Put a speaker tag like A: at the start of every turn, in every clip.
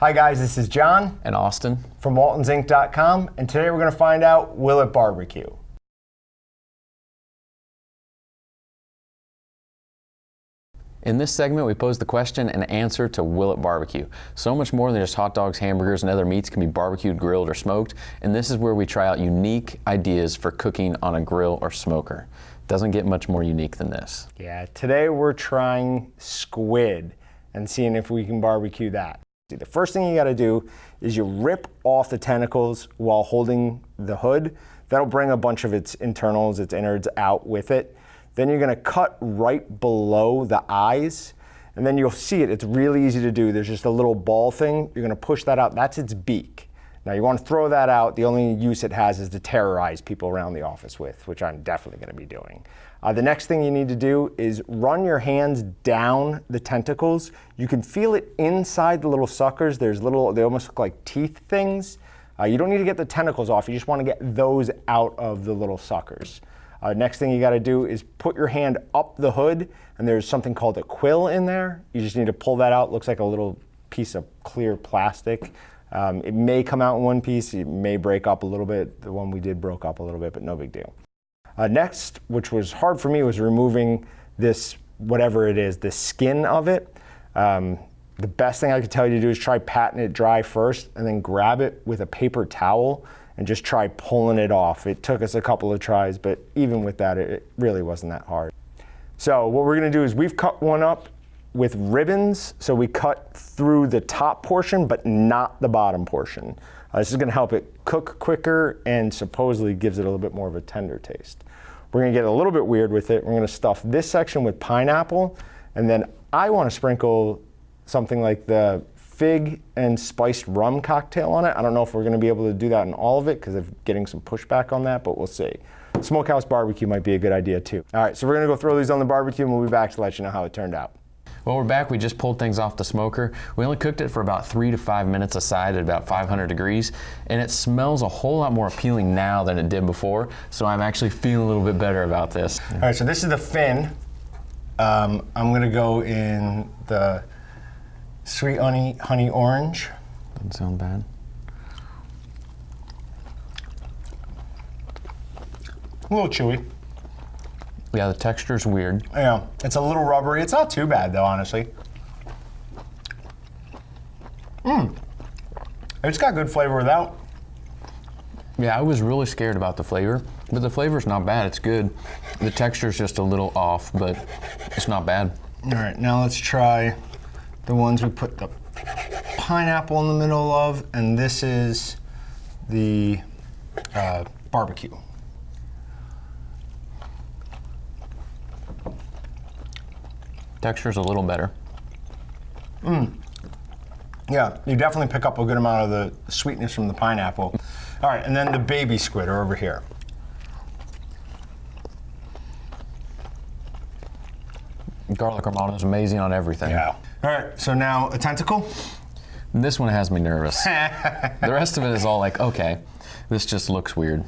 A: Hi guys, this is John
B: and Austin
A: from waltonsinc.com, and today we're going to find out, will it barbecue?
B: In this segment, we pose the question and answer to will it barbecue. So much more than just hot dogs, hamburgers, and other meats can be barbecued, grilled, or smoked, and this is where we try out unique ideas for cooking on a grill or smoker. Doesn't get much more unique than this.
A: Yeah, today we're trying squid and seeing if we can barbecue that. The first thing you got to do is you rip off the tentacles while holding the hood. That'll bring a bunch of its internals, its innards out with it. Then you're going to cut right below the eyes, and then you'll see it. It's really easy to do. There's just a little ball thing. You're going to push that out. That's its beak. Now you want to throw that out. The only use it has is to terrorize people around the office with, which I'm definitely going to be doing. The next thing you need to do is run your hands down the tentacles. You can feel it inside the little suckers. There's little, they almost look like teeth things. You don't need to get the tentacles off. You just want to get those out of the little suckers. Next thing you got to do is put your hand up the hood, and there's something called a quill in there. You just need to pull that out. Looks like a little piece of clear plastic. It may come out in one piece. It may break up a little bit. The one we did broke up a little bit, but no big deal. Next, which was hard for me, was removing this, whatever it is, the skin of it. The best thing I could tell you to do is try patting it dry first, and then grab it with a paper towel and just try pulling it off. It took us a couple of tries, but even with that, it really wasn't that hard. So what we're gonna do is we've cut one up with ribbons, so we cut through the top portion, but not the bottom portion. This is gonna help it cook quicker and supposedly gives it a little bit more of a tender taste. We're gonna get a little bit weird with it. We're gonna stuff this section with pineapple, and then I wanna sprinkle something like the fig and spiced rum cocktail on it. I don't know if we're gonna be able to do that in all of it because of getting some pushback on that, but we'll see. Smokehouse barbecue might be a good idea too. All right, so we're gonna go throw these on the barbecue and we'll be back to let you know how it turned out.
B: Well, we're back. We just pulled things off the smoker. We only cooked it for about 3 to 5 minutes aside at about 500 degrees, and it smells a whole lot more appealing now than it did before, so I'm actually feeling a little bit better about this.
A: All right, so this is the fin. I'm gonna go in the sweet honey orange.
B: Doesn't sound bad.
A: A little chewy.
B: Yeah, the texture's weird.
A: Yeah, it's a little rubbery. It's not too bad though, honestly. It's got good flavor without.
B: Yeah, I was really scared about the flavor, but the flavor's not bad. It's good. The texture's just a little off, but it's not bad.
A: All right, now let's try the ones we put the pineapple in the middle of, and this is the barbecue.
B: Texture's a little better.
A: Yeah, you definitely pick up a good amount of the sweetness from the pineapple. All right, and then the baby squid are over here.
B: Garlic Romano is amazing on everything.
A: Yeah. All right, so now a tentacle.
B: This one has me nervous. The rest of it is all like, okay, this just looks weird.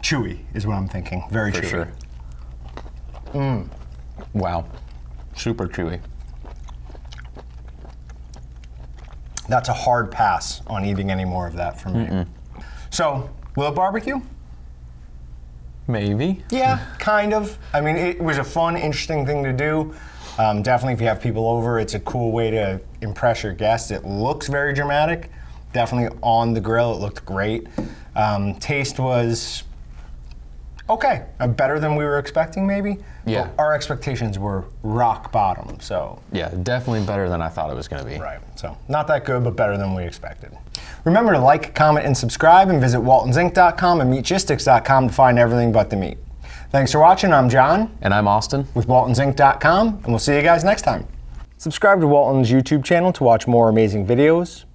A: Chewy is what I'm thinking. Very
B: For
A: chewy.
B: Sure. Wow. Super chewy.
A: That's a hard pass on eating any more of that from me. So, will it barbecue?
B: Maybe.
A: Yeah, kind of. I mean, it was a fun, interesting thing to do. Definitely if you have people over, it's a cool way to impress your guests. It looks very dramatic. Definitely on the grill, it looked great. Taste was okay, better than we were expecting maybe.
B: Yeah.
A: But our expectations were rock bottom, so.
B: Yeah, definitely better than I thought it was gonna be.
A: Right, so not that good, but better than we expected. Remember to like, comment, and subscribe, and visit waltonsinc.com and meatgistics.com to find everything but the meat. Thanks for watching. I'm John.
B: And I'm Austin.
A: With waltonsinc.com, and we'll see you guys next time. Subscribe to Walton's YouTube channel to watch more amazing videos,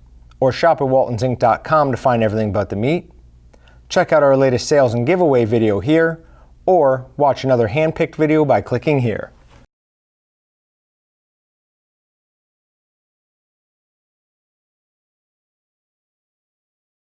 A: or shop at waltonsinc.com to find everything but the meat. Check out our latest sales and giveaway video here, or watch another hand-picked video by clicking here.